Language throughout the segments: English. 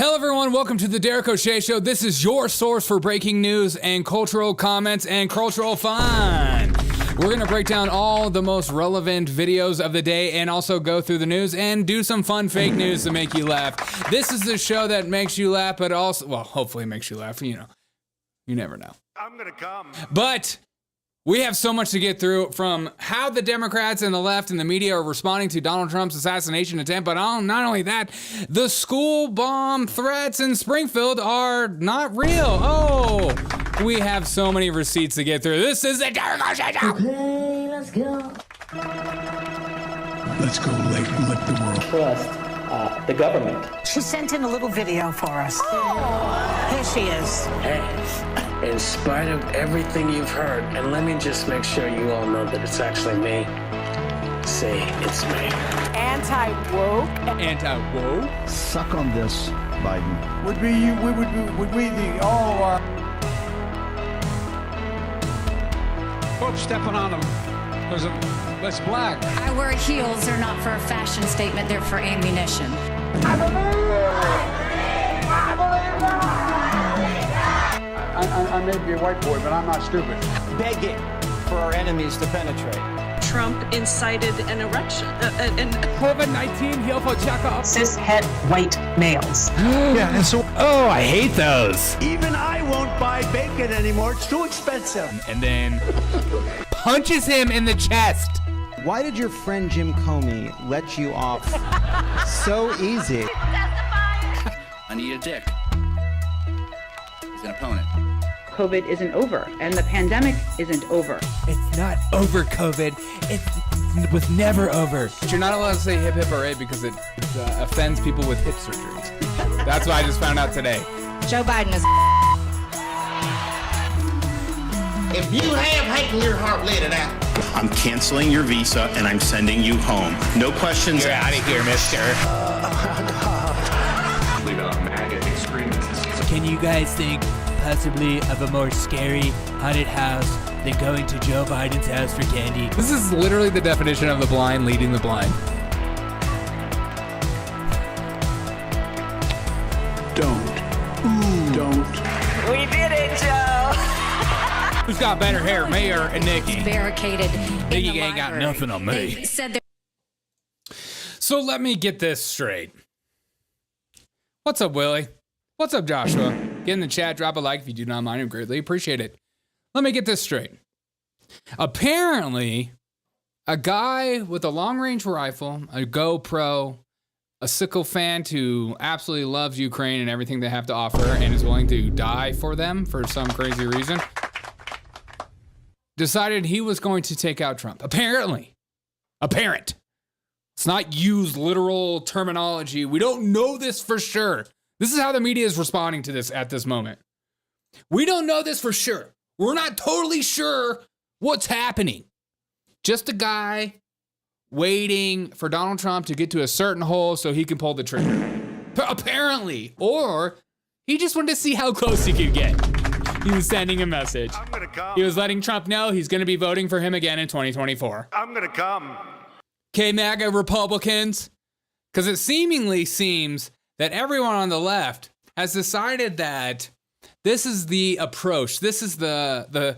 Hello, everyone. Welcome to the Derek O'Shea Show. This is your source for breaking news and cultural comments and cultural fun. We're going to break down all the most relevant videos of the day and also go through the news and do some fun fake news to make you laugh. This is the show that makes you laugh, but also, well, hopefully makes you laugh. You know, you never know. I'm going to come. But we have so much to get through, from how the Democrats and the left and the media are responding to Donald Trump's assassination attempt, but not only that, the school bomb threats in Springfield are not real. Oh, we have so many receipts to get through. This is the Derek O'Shea Show. Okay, let's go. Let's go lick the world. Trust the government. She sent in a little video for us. Oh. Here she is. Hey, in spite of everything you've heard, and let me just make sure you all know that it's actually me. Say it's me. Anti-woke. Anti-woke? Suck on this, Biden. Would we the all of our Folks stepping on them. There's a less black. I wear heels. They're not for a fashion statement. They're for ammunition. I may be a white boy, but I'm not stupid. Begging for our enemies to penetrate. Trump incited an erection. COVID-19 heel for checkup. Cis-het white males. Yeah, and so Oh, I hate those. Even I won't buy bacon anymore. It's too expensive. And then punches him in the chest. Why did your friend Jim Comey let you off so easy? I need a dick. He's an opponent. COVID isn't over, and the pandemic isn't over. It's not over, COVID. It was never over. But you're not allowed to say hip hip hooray because it offends people with hip surgeries. That's what I just found out today. Joe Biden is. If you have hate in your heart, let it out. I'm canceling your visa and I'm sending you home. No questions. You're out of here, mister. Can you guys think possibly of a more scary haunted house than going to Joe Biden's house for candy? This is literally the definition of the blind leading the blind. don't. We did it, Joe. Who's got better hair, me or Nikki? Barricaded. Nikki ain't got nothing on me. They said So let me get this straight. What's up, Willie? What's up, Joshua? Get in the chat, drop a like if you do not mind. I greatly appreciate it. Let me get this straight. Apparently, a guy with a long-range rifle, a GoPro, a sycophant who absolutely loves Ukraine and everything they have to offer and is willing to die for them for some crazy reason, decided he was going to take out Trump. Apparently. Apparent. Let's not use literal terminology. We don't know this for sure. This is how the media is responding to this at this moment. We don't know this for sure. We're not totally sure what's happening. Just a guy waiting for Donald Trump to get to a certain hole so he can pull the trigger. Apparently. Or he just wanted to see how close he could get. He was sending a message. I'm going to come. He was letting Trump know he's going to be voting for him again in 2024. I'm going to come. Okay, MAGA Republicans. Because it seemingly seems that everyone on the left has decided that this is the approach. This is the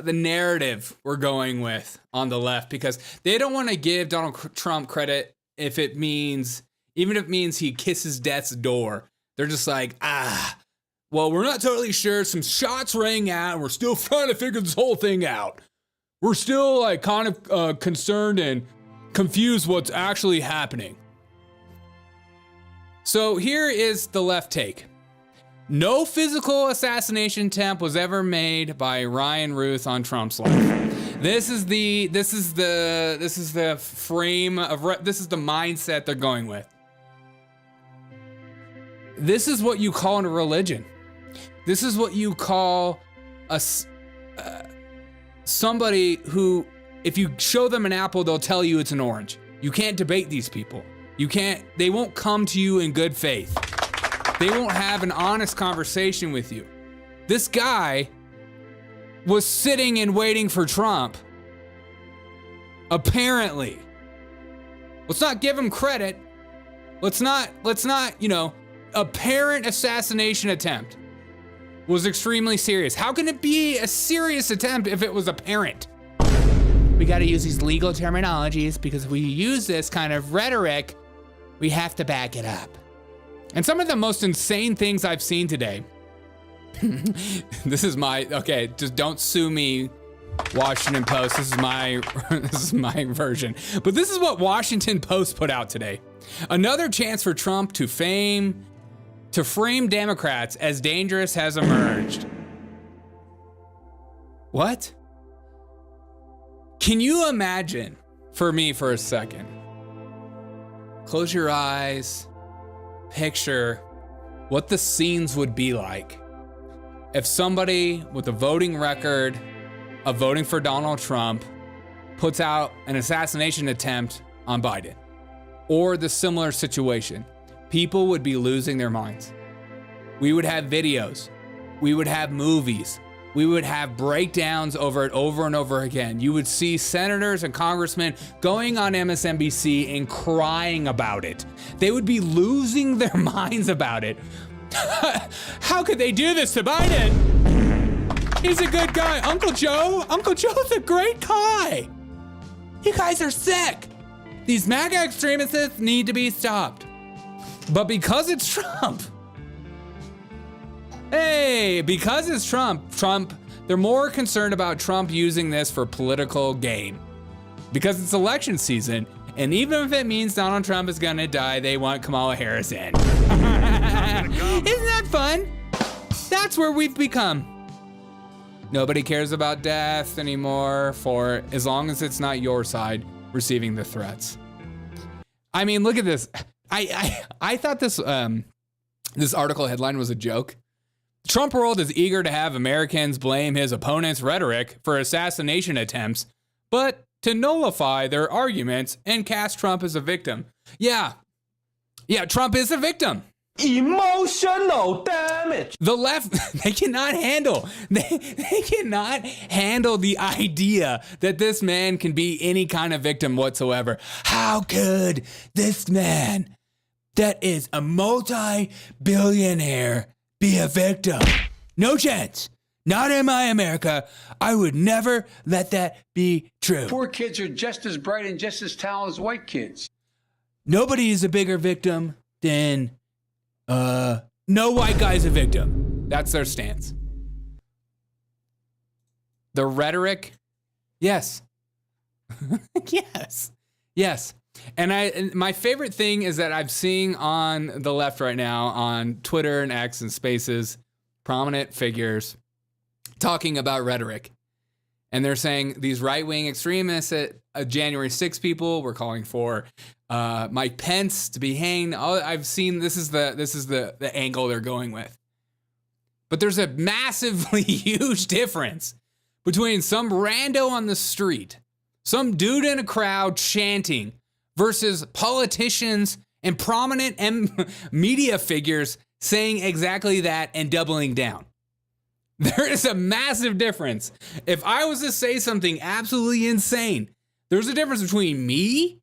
narrative we're going with on the left, because they don't want to give Donald Trump credit even if it means he kisses death's door. They're just like, well, we're not totally sure. Some shots rang out, and we're still trying to figure this whole thing out. We're still like kind of concerned and confused what's actually happening. So here is the left take. No physical assassination attempt was ever made by Ryan Ruth on Trump's life. This is the frame of this is the mindset they're going with. This is what you call a religion. This is what you call somebody who, if you show them an apple, they'll tell you it's an orange. You can't debate these people. They won't come to you in good faith. They won't have an honest conversation with you. This guy was sitting and waiting for Trump. Apparently. Let's not give him credit. Let's not, apparent assassination attempt was extremely serious. How can it be a serious attempt if it was apparent? We got to use these legal terminologies because if we use this kind of rhetoric, we have to back it up. And some of the most insane things I've seen today. Just don't sue me, Washington Post. This is my version. But this is what Washington Post put out today. Another chance for Trump to frame Democrats as dangerous has emerged. What? Can you imagine, for me for a second, close your eyes, picture what the scenes would be like if somebody with a voting record of voting for Donald Trump puts out an assassination attempt on Biden, or the similar situation. People would be losing their minds. We would have videos. We would have movies. We would have breakdowns over it over and over again. You would see senators and congressmen going on MSNBC and crying about it. They would be losing their minds about it. How could they do this to Biden? He's a good guy. Uncle Joe's a great guy. You guys are sick. These MAGA extremists need to be stopped. But because it's Trump, they're more concerned about Trump using this for political gain. Because it's election season, and even if it means Donald Trump is gonna die, they want Kamala Harris in. Isn't that fun? That's where we've become. Nobody cares about death anymore for as long as it's not your side receiving the threats. I mean, look at this. I thought this article headline was a joke. Trump world is eager to have Americans blame his opponent's rhetoric for assassination attempts, but to nullify their arguments and cast Trump as a victim. Yeah, Trump is a victim. Emotional damage. The left, they cannot handle the idea that this man can be any kind of victim whatsoever. How could this man that is a multi-billionaire be a victim? No chance. Not in my America. I would never let that be true. Poor kids are just as bright and just as talented as white kids. Nobody is a bigger victim than no white guy's a victim. That's their stance. The rhetoric, yes. yes. And my favorite thing is that I'm seeing on the left right now on Twitter and X and Spaces, prominent figures talking about rhetoric. And they're saying these right-wing extremists at January 6 people were calling for Mike Pence to be hanged. I've seen this is the angle they're going with. But there's a massively huge difference between some rando on the street, some dude in a crowd chanting, versus politicians and prominent media figures saying exactly that and doubling down. There is a massive difference. If I was to say something absolutely insane, there's a difference between me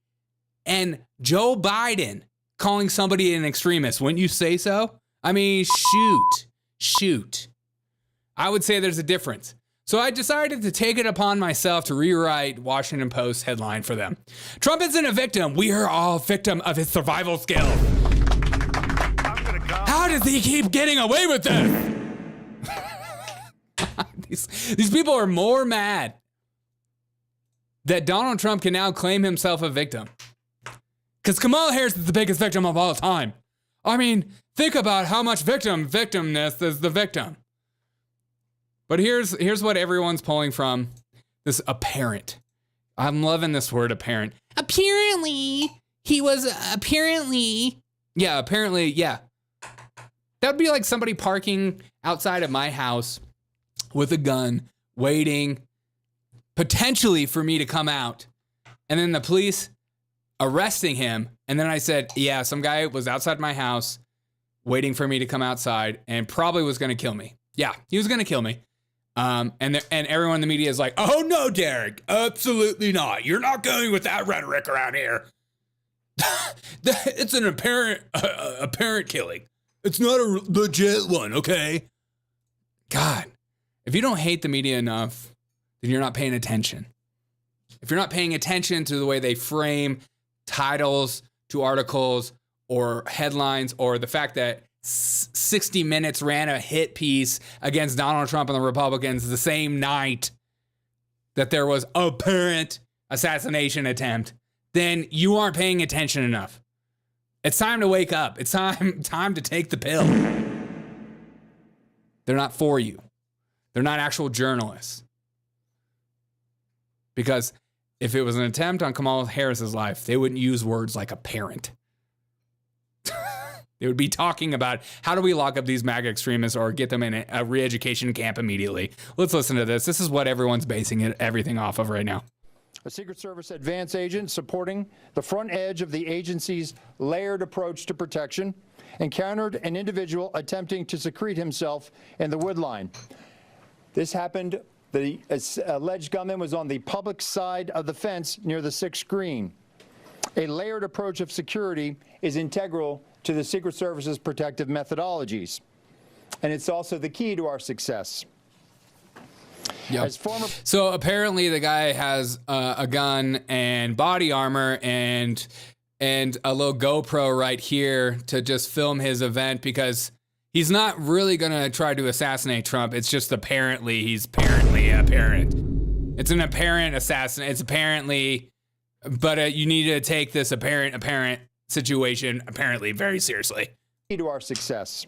and Joe Biden calling somebody an extremist. Wouldn't you say so? I mean, shoot. I would say there's a difference. So I decided to take it upon myself to rewrite Washington Post headline for them. Trump isn't a victim. We are all victim of his survival skills. How does he keep getting away with this? These people are more mad that Donald Trump can now claim himself a victim. Because Kamala Harris is the biggest victim of all time. I mean, think about how much victimness is the victim. But here's what everyone's pulling from. This apparent. I'm loving this word apparent. Apparently. Yeah. That would be like somebody parking outside of my house with a gun, waiting potentially for me to come out. And then the police arresting him. And then I said, yeah, some guy was outside my house waiting for me to come outside and probably was going to kill me. Yeah, he was going to kill me. And everyone in the media is like, oh no, Derek, absolutely not. You're not going with that rhetoric around here. It's an apparent killing. It's not a legit one, okay? God, if you don't hate the media enough, then you're not paying attention. If you're not paying attention to the way they frame titles to articles or headlines, or the fact that 60 Minutes ran a hit piece against Donald Trump and the Republicans the same night that there was apparent assassination attempt, then you aren't paying attention enough. It's time to wake up. It's time to take the pill. They're not for you. They're not actual journalists. Because if it was an attempt on Kamala Harris's life, they wouldn't use words like apparent. They would be talking about how do we lock up these MAGA extremists or get them in a re-education camp immediately. Let's listen to this. This is what everyone's basing everything off of right now. A Secret Service advance agent supporting the front edge of the agency's layered approach to protection encountered an individual attempting to secrete himself in the wood line. This happened, the alleged gunman was on the public side of the fence near the 6th screen. A layered approach of security is integral to the Secret Service's protective methodologies, and it's also the key to our success. Yep. So apparently the guy has a gun and body armor and a little GoPro right here to just film his event, because he's not really going to try to assassinate Trump. It's just he's apparently apparent. It's an apparent assassin. It's apparently, but you need to take this apparent situation apparently very seriously. Key to our success.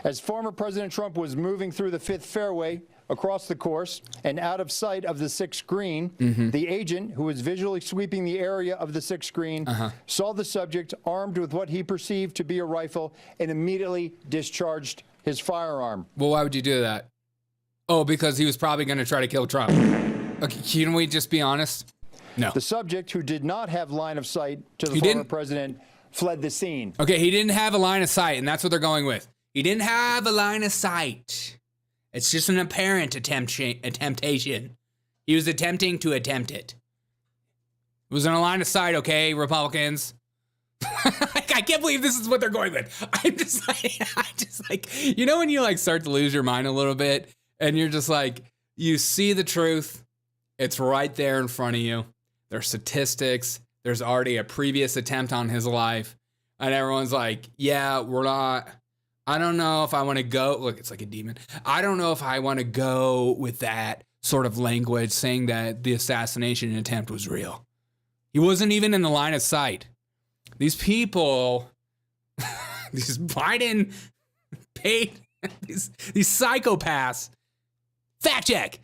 As former President Trump was moving through the 5th fairway across the course and out of sight of the 6th green, the agent, who was visually sweeping the area of the 6th screen, saw the subject armed with what he perceived to be a rifle and immediately discharged his firearm. Well, why would you do that? Oh, because he was probably going to try to kill Trump. Okay, can we just be honest? No. The subject, who did not have line of sight to the former president, fled the scene. Okay, he didn't have a line of sight, and that's what they're going with. He didn't have a line of sight. It's just an apparent temptation. He was attempting to attempt it. It was in a line of sight, okay, Republicans? I can't believe this is what they're going with. I'm just like, you know when you like start to lose your mind a little bit, and you're just like, you see the truth, it's right there in front of you. There's statistics. There's already a previous attempt on his life. And everyone's like, yeah, I don't know if I want to go. Look, it's like a demon. I don't know if I want to go with that sort of language saying that the assassination attempt was real. He wasn't even in the line of sight. These people, these Biden paid, these psychopaths, fact check.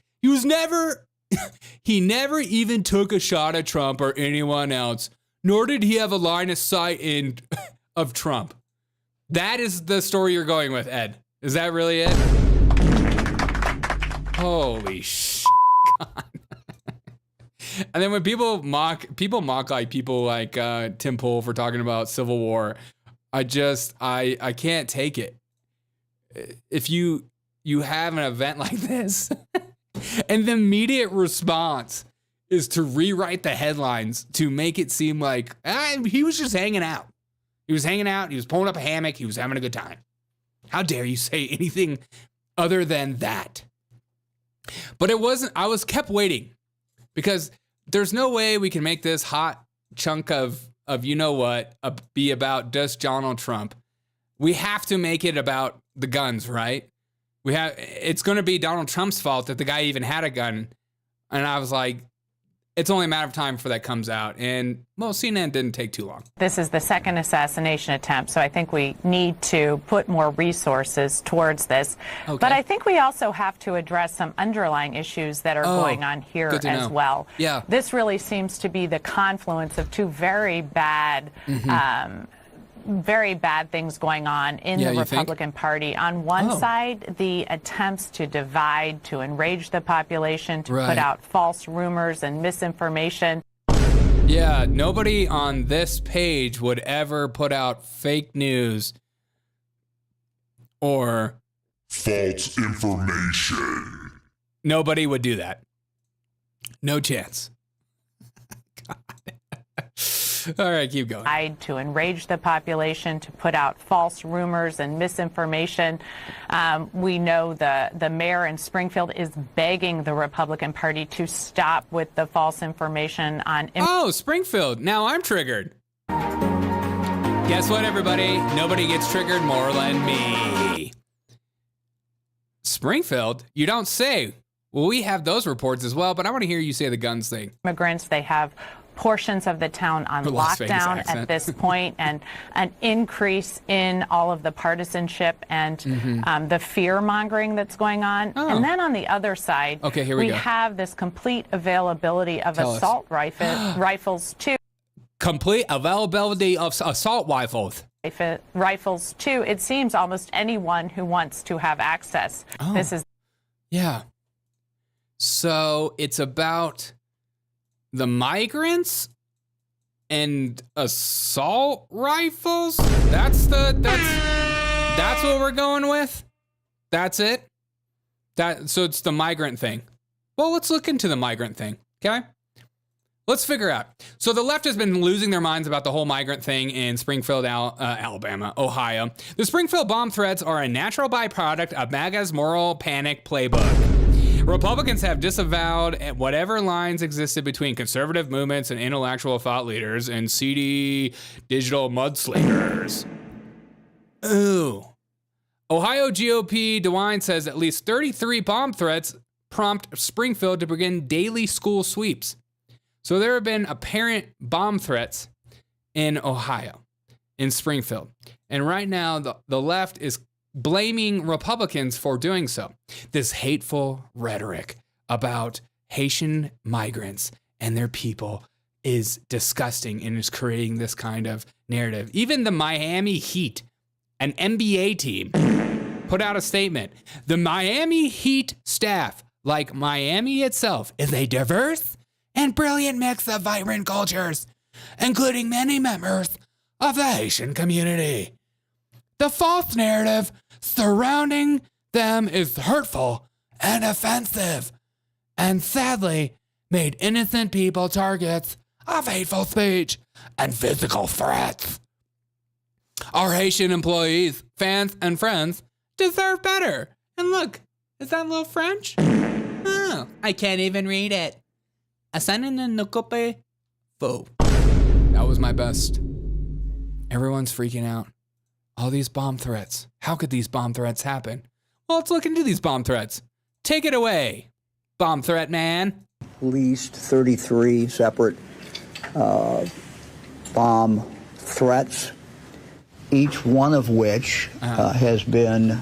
He never even took a shot at Trump or anyone else, nor did he have a line of sight of Trump. That is the story you're going with, Ed. Is that really it? Holy shit. And then when people mock like people like Tim Pool for talking about Civil War, I can't take it. If you have an event like this and the immediate response is to rewrite the headlines to make it seem like he was just hanging out. He was hanging out. He was pulling up a hammock. He was having a good time. How dare you say anything other than that? But it wasn't. I was kept waiting because there's no way we can make this hot chunk of you know what be about just Donald Trump. We have to make it about the guns, right? It's going to be Donald Trump's fault that the guy even had a gun. And I was like, it's only a matter of time before that comes out. And, well, CNN didn't take too long. This is the second assassination attempt, so I think we need to put more resources towards this. Okay. But I think we also have to address some underlying issues that are going on here as well. Yeah. This really seems to be the confluence of two very bad things going on in the Republican Party. On one side, the attempts to divide, to enrage the population, to put out false rumors and misinformation. Yeah, nobody on this page would ever put out fake news or false information. Nobody would do that. No chance. God. All right, keep going. To enrage the population, to put out false rumors and misinformation. We know the mayor in Springfield is begging the Republican Party to stop with the false information on... Oh, Springfield. Now I'm triggered. Guess what, everybody? Nobody gets triggered more than me. Springfield? You don't say. Well, we have those reports as well, but I want to hear you say the guns thing. Immigrants, they have portions of the town on lockdown at this point, and an increase in all of the partisanship and the fear-mongering that's going on. Oh. And then on the other side, we have this complete availability of assault rifles too. Complete availability of assault rifles. Rifles too. It seems almost anyone who wants to have access. Oh. This is... Yeah. So it's about the migrants and assault rifles? That's what we're going with? That's it? So it's the migrant thing. Well, let's look into the migrant thing, okay? Let's figure out. So the left has been losing their minds about the whole migrant thing in Springfield, Alabama, Ohio. The Springfield bomb threats are a natural byproduct of MAGA's moral panic playbook. Republicans have disavowed whatever lines existed between conservative movements and intellectual thought leaders and seedy digital mudslingers. Ooh. Ohio GOP DeWine says at least 33 bomb threats prompt Springfield to begin daily school sweeps. So there have been apparent bomb threats in Ohio, in Springfield. And right now, the left is blaming Republicans for doing so. This hateful rhetoric about Haitian migrants and their people is disgusting and is creating this kind of narrative. Even the Miami Heat, an NBA team, put out a statement. The Miami Heat staff, like Miami itself, is a diverse and brilliant mix of vibrant cultures, including many members of the Haitian community. The false narrative surrounding them is hurtful and offensive, and sadly made innocent people targets of hateful speech and physical threats. Our Haitian employees, fans, and friends deserve better. And look, is that a little French? Oh, I can't even read it. That was my best. Everyone's freaking out. All these bomb threats. How could these bomb threats happen? Well, let's look into these bomb threats. Take it away, bomb threat man. At least 33 separate bomb threats, each one of which has been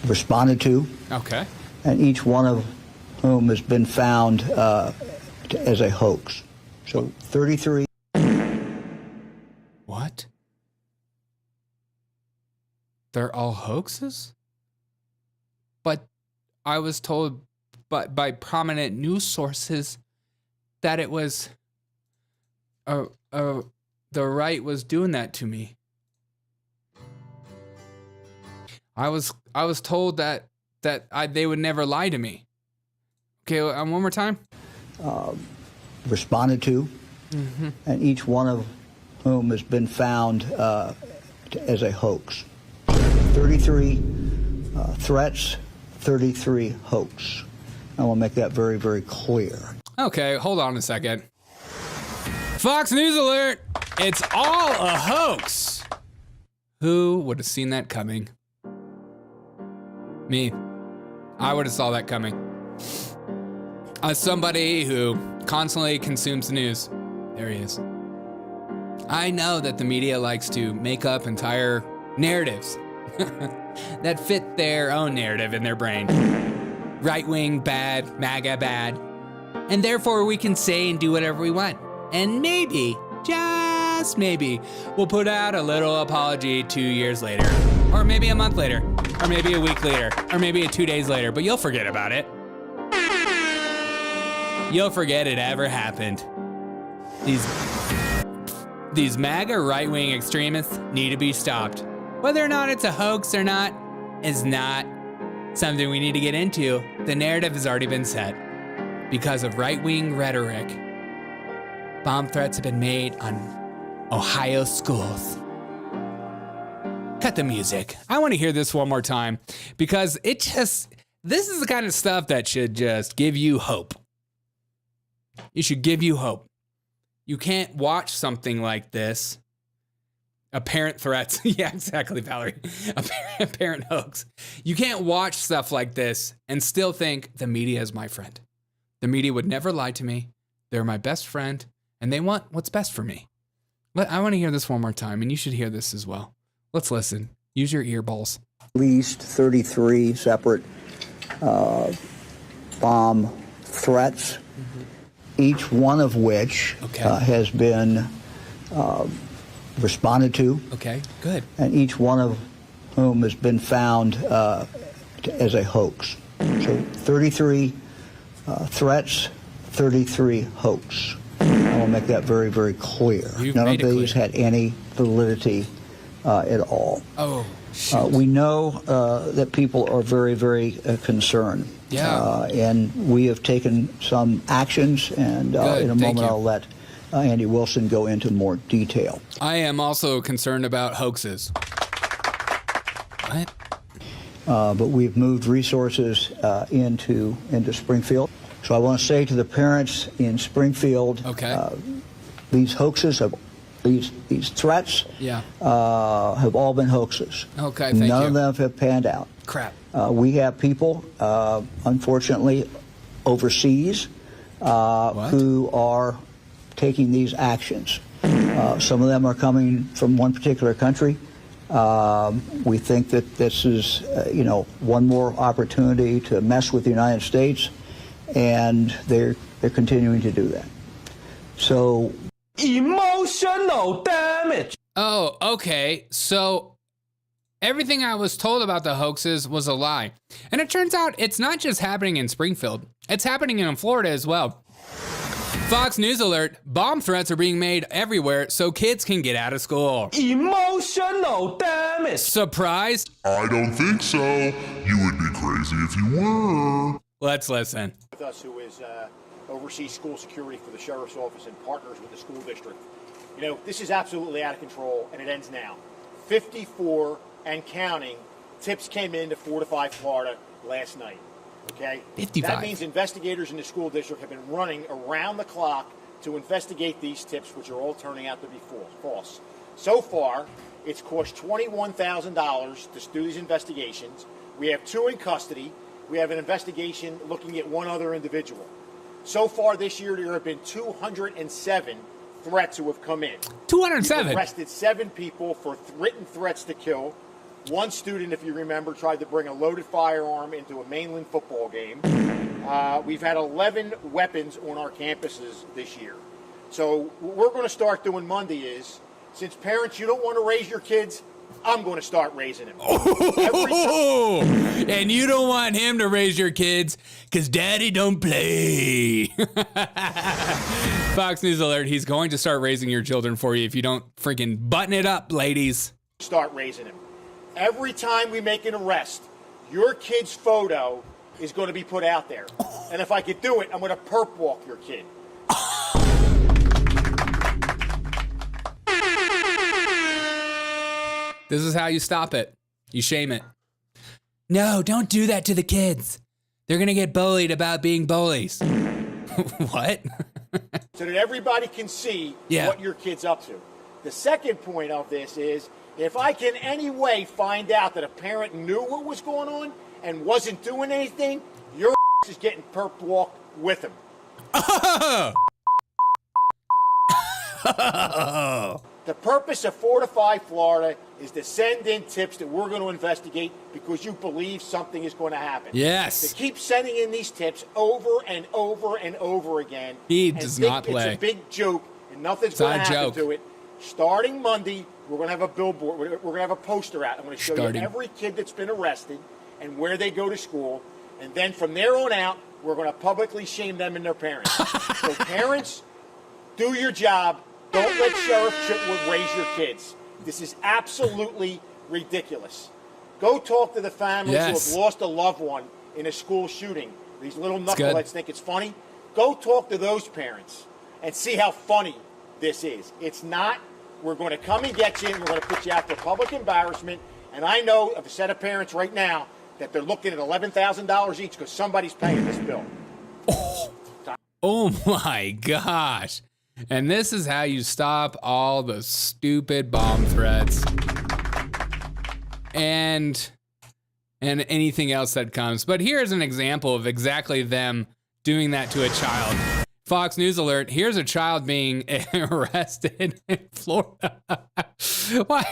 responded to. Okay. And each one of whom has been found as a hoax. So 33. What? They're all hoaxes? But I was told by prominent news sources that it was the right was doing that to me. I was told that they would never lie to me. Okay, one more time. Responded to, and each one of whom has been found as a hoax. 33 threats, 33 hoax. I will make that very, very clear. Okay, hold on a second. Fox News alert! It's all a hoax! Who would have seen that coming? Me. I would have saw that coming. As somebody who constantly consumes the news, there he is. I know that the media likes to make up entire narratives that fit their own narrative in their brain. Right-wing bad, MAGA bad. And therefore we can say and do whatever we want. And maybe, just maybe, we'll put out a little apology 2 years later. Or maybe a month later. Or maybe a week later. Or maybe 2 days later. But you'll forget about it. You'll forget it ever happened. These MAGA right-wing extremists need to be stopped. Whether or not it's a hoax or not is not something we need to get into. The narrative has already been set because of right-wing rhetoric. bomb threats have been made on Ohio schools. Cut the music. I want to hear this one more time because this is the kind of stuff that should just give you hope. It should give you hope. You can't watch something like this. Apparent threats. Yeah, exactly, Valerie. Apparent hoax. You can't watch stuff like this and still think the media is my friend. The media would never lie to me. They're my best friend, and they want what's best for me. I want to hear this one more time, and you should hear this as well. Let's listen. Use your earballs. At least 33 separate bomb threats, each one of which has been responded to. Okay, good. And each one of whom has been found as a hoax. So 33 threats, 33 hoax. I will make that very, very clear. None of these had any validity at all. Oh, shoot. We know that people are very, very concerned. Yeah. And we have taken some actions, and in a moment I'll let Andy Wilson go into more detail. I am also concerned about hoaxes. What? But we've moved resources into Springfield. So I want to say to the parents in Springfield, these hoaxes have these threats have all been hoaxes. Okay, thank you. None of them have panned out. Crap. We have people, unfortunately, overseas who are taking these actions. Some of them are coming from one particular country. We think that this is, one more opportunity to mess with the United States, and they're continuing to do that. So emotional damage. Oh, okay. So everything I was told about the hoaxes was a lie. And it turns out it's not just happening in Springfield. It's happening in Florida as well. Fox News alert, bomb threats are being made everywhere so kids can get out of school. Emotional damage. Surprised? I don't think so. You would be crazy if you were. Let's listen. With us, who is oversees school security for the sheriff's office and partners with the school district. This is absolutely out of control, and it ends now. 54 and counting tips came into Fortify, Florida last night. Okay? 55. That means investigators in the school district have been running around the clock to investigate these tips, which are all turning out to be false. So far, it's cost $21,000 to do these investigations. We have 2 in custody. We have an investigation looking at 1 other individual. So far this year, there have been 207 threats who have come in. 207? We've arrested 7 people for written threats to kill. 1 student, if you remember, tried to bring a loaded firearm into a mainland football game. We've had 11 weapons on our campuses this year. So what we're going to start doing Monday is, since parents, you don't want to raise your kids, I'm going to start raising them. And you don't want him to raise your kids because daddy don't play. Fox News alert, he's going to start raising your children for you if you don't freaking button it up, ladies. Start raising them. Every time we make an arrest, your kid's photo is going to be put out there. And if I could do it, I'm going to perp walk your kid. This is how you stop it. You shame it. No, don't do that to the kids. They're going to get bullied about being bullies. What? So that everybody can see what your kid's up to. The second point of this is, if I can any way find out that a parent knew what was going on and wasn't doing anything, your is getting perp walked with him. The purpose of Fortify Florida is to send in tips that we're going to investigate because you believe something is going to happen. Yes. To keep sending in these tips over and over and over again. He does not play. It's a big joke and nothing's going to happen to it. Starting Monday, we're going to have a billboard. We're going to have a poster out. I'm going to show you every kid that's been arrested and where they go to school. And then from there on out, we're going to publicly shame them and their parents. So parents, do your job. Don't let Sheriff Chitwood raise your kids. This is absolutely ridiculous. Go talk to the families who have lost a loved one in a school shooting. These little knuckleheads think it's funny. Go talk to those parents and see how funny this is. It's not. We're going to come and get you, and we're going to put you out for public embarrassment. And I know of a set of parents right now that they're looking at $11,000 each because somebody's paying this bill. Oh my gosh. And this is how you stop all the stupid bomb threats and anything else that comes. But here's an example of exactly them doing that to a child. Fox News alert, here's a child being arrested in Florida. Why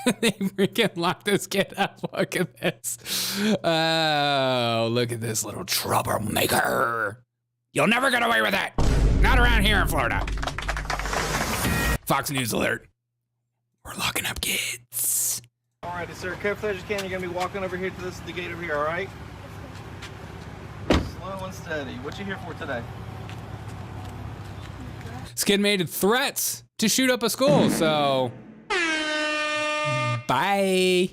did they freaking lock this kid up? Look at this. Oh, look at this little troublemaker. You'll never get away with that. Not around here in Florida. Fox News alert. We're locking up kids. All right, sir. Careful as you can. You're going to be walking over here to the gate over here, all right? Slow and steady. What you here for today? This kid made threats to shoot up a school, so bye.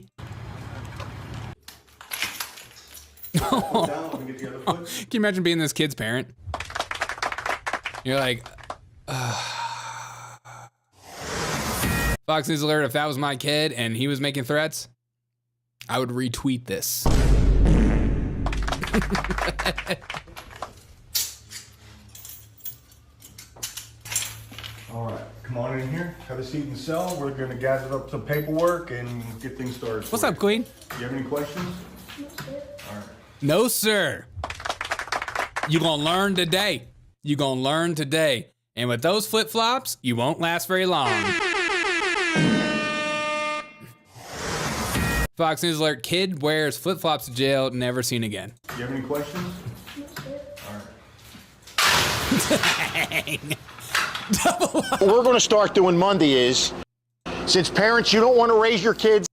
Can you imagine being this kid's parent? You're like, Fox News alert, if that was my kid and he was making threats, I would retweet this. All right, come on in here, have a seat in the cell. We're gonna gather up some paperwork and get things started. What's up, Queen? You have any questions? All right. No, sir. You're gonna learn today. You're gonna learn today. And with those flip-flops, you won't last very long. Fox News alert, kid wears flip-flops to jail, never seen again. You have any questions? All right. Dang. What we're going to start doing Monday is, since parents, you don't want to raise your kids.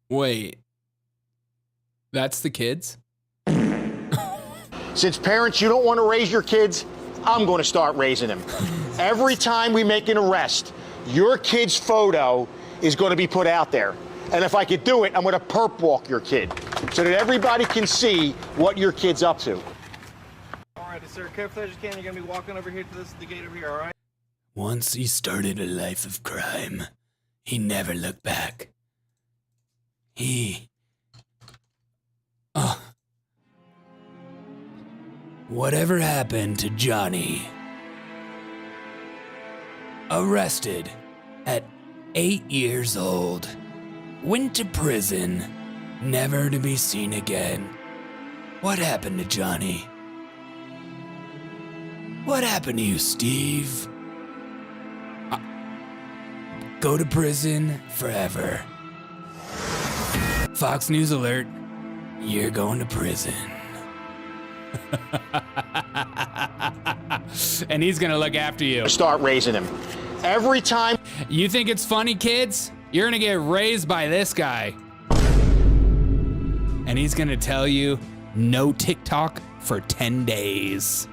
Wait, that's the kids? Since parents, you don't want to raise your kids, I'm going to start raising them. Every time we make an arrest, your kid's photo is going to be put out there. And if I could do it, I'm going to perp walk your kid so that everybody can see what your kid's up to. All right, sir. Careful as you can. You're going to be walking over here to the gate over here, all right? Once he started a life of crime, he never looked back. Whatever happened to Johnny? Arrested at 8 years old. Went to prison, never to be seen again. What happened to Johnny? What happened to you, Steve? Go to prison forever. Fox News alert, you're going to prison. And he's gonna look after you. Start raising him. Every time. You think it's funny, kids? You're gonna get raised by this guy. And he's gonna tell you no TikTok for 10 days.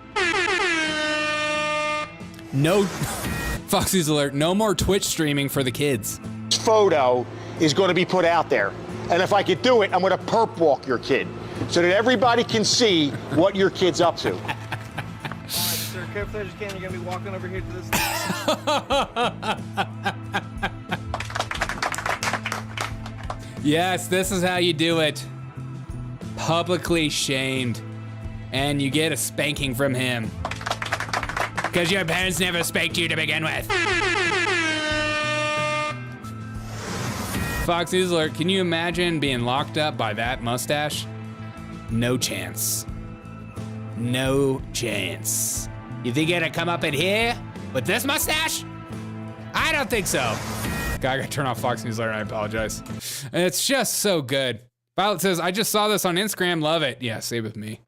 No, Fox News alert, no more Twitch streaming for the kids. This photo is going to be put out there. And if I could do it, I'm going to perp walk your kid so that everybody can see what your kid's up to. All right, sir. Careful as you can. You're going to be walking over here to this. Yes, this is how you do it. Publicly shamed. And you get a spanking from him. Because your parents never spanked you to begin with. Fox News alert, can you imagine being locked up by that mustache? No chance. No chance. You think you're gonna come up in here with this mustache? I don't think so. I gotta turn off Fox News alert, I apologize. It's just so good. Violet says, I just saw this on Instagram, love it. Yeah, stay with me.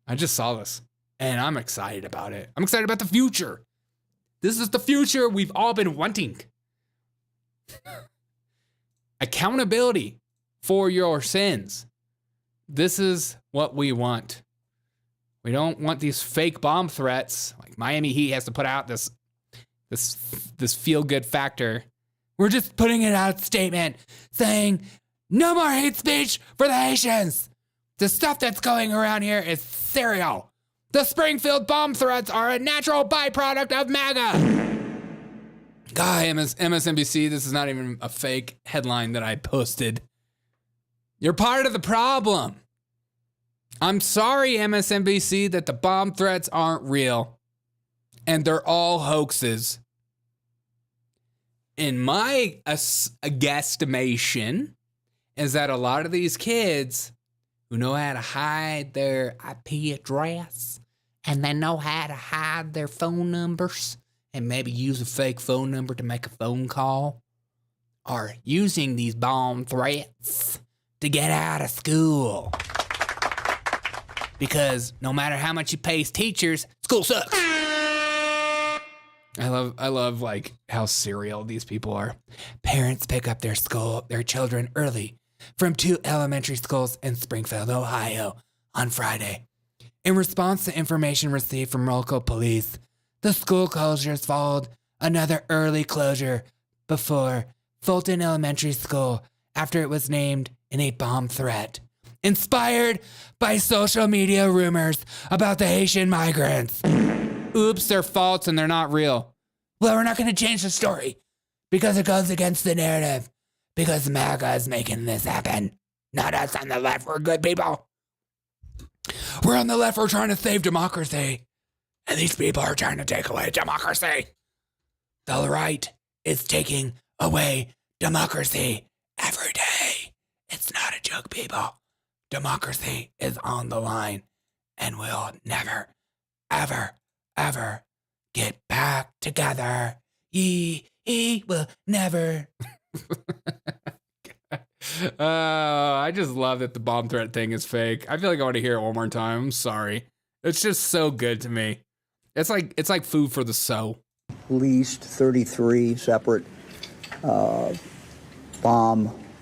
I just saw this. And I'm excited about it. I'm excited about the future. This is the future we've all been wanting. Accountability for your sins. This is what we want. We don't want these fake bomb threats. Like Miami Heat has to put out this feel-good factor. We're just putting it out statement saying no more hate speech for the Haitians. The stuff that's going around here is cereal. The Springfield bomb threats are a natural byproduct of MAGA. God, MSNBC, this is not even a fake headline that I posted. You're part of the problem. I'm sorry, MSNBC, that the bomb threats aren't real. And they're all hoaxes. In my guesstimation, is that a lot of these kids who know how to hide their IP address and they know how to hide their phone numbers and maybe use a fake phone number to make a phone call are using these bomb threats to get out of school. Because no matter how much you pay teachers, school sucks. I love like how serial these people are. Parents pick up their children early from 2 elementary schools in Springfield, Ohio on Friday. In response to information received from local police, the school closures followed another early closure before Fulton Elementary School after it was named in a bomb threat, inspired by social media rumors about the Haitian migrants. Oops, they're false and they're not real. Well, we're not going to change the story because it goes against the narrative. Because MAGA is making this happen. Not us on the left. We're good people. We're on the left. We're trying to save democracy. And these people are trying to take away democracy. The right is taking away democracy every day. It's not a joke, people. Democracy is on the line. And we'll never, ever, ever get back together. Ye will never. I just love that the bomb threat thing is fake. I feel like I want to hear it one more time. I'm sorry. It's just so good to me. It's like food for the soul. At least 33 separate bomb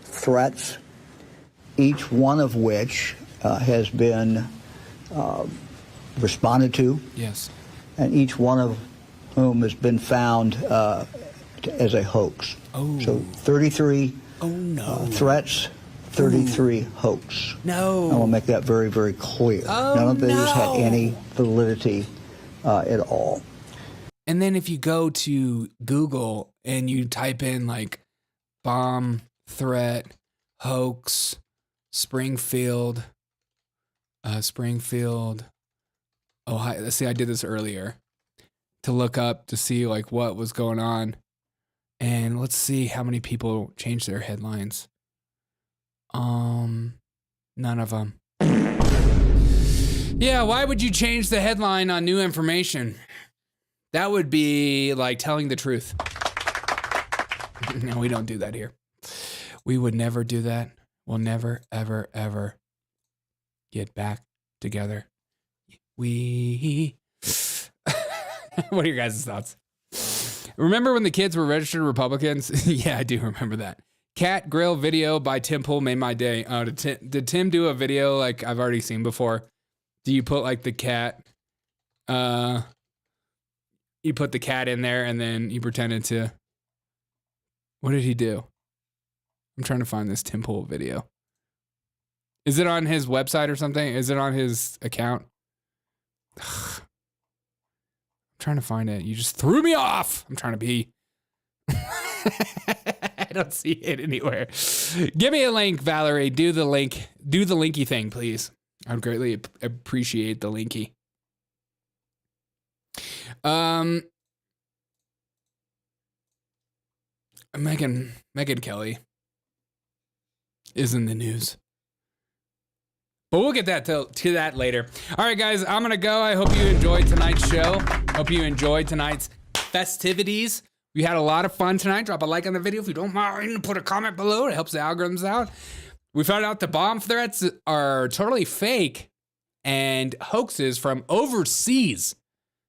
threats, each one of which has been responded to. Yes. And each one of whom has been found as a hoax. Oh. So 33 threats, 33 hoax. No. I will make that very, very clear. None of these had any validity at all. And then if you go to Google and you type in like bomb threat, hoax, Springfield, Ohio. Let's see, I did this earlier to look up to see like what was going on. And let's see how many people changed their headlines. None of them. Yeah, why would you change the headline on new information? That would be like telling the truth. No, we don't do that here. We would never do that. We'll never, ever, ever get back together. What are your guys' thoughts? Remember when the kids were registered Republicans? Yeah, I do remember that. Cat grill video by Tim Pool made my day. Did Tim do a video like I've already seen before? Do you put like the cat? You put the cat in there and then you pretended to. What did he do? I'm trying to find this Tim Pool video. Is it on his website or something? Is it on his account? I'm trying to find it. You just threw me off. I'm trying to be. I don't see it anywhere. Give me a link, Valerie. Do the link. Do the linky thing, please. I'd greatly appreciate the linky. Megyn Kelly is in the news. But we'll get that to that later. All right, guys, I'm going to go. I hope you enjoyed tonight's show. Hope you enjoyed tonight's festivities. We had a lot of fun tonight. Drop a like on the video if you don't mind. Put a comment below. It helps the algorithms out. We found out the bomb threats are totally fake and hoaxes from overseas.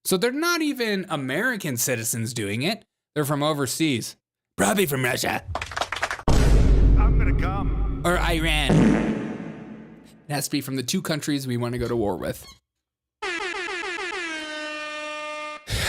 So they're not even American citizens doing it. They're from overseas. Probably from Russia. I'm going to come. Or Iran. It has to be from the two countries we want to go to war with.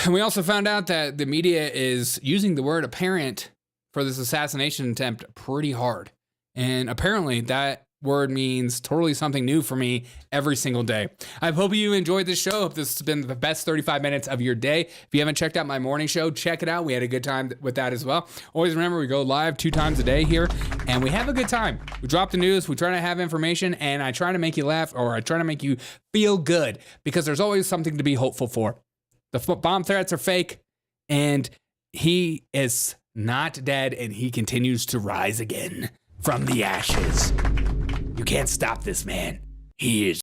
And we also found out that the media is using the word apparent for this assassination attempt pretty hard. And apparently that word means totally something new for me every single day. I hope you enjoyed this show. Hope this has been the best 35 minutes of your day. If you haven't checked out my morning show, check it out. We had a good time with that as well. Always remember, we go live 2 times a day here, and we have a good time. We drop the news, we try to have information, and I try to make you laugh, or I try to make you feel good, because there's always something to be hopeful for. The bomb threats are fake, and he is not dead, and he continues to rise again from the ashes. You can't stop this man. He is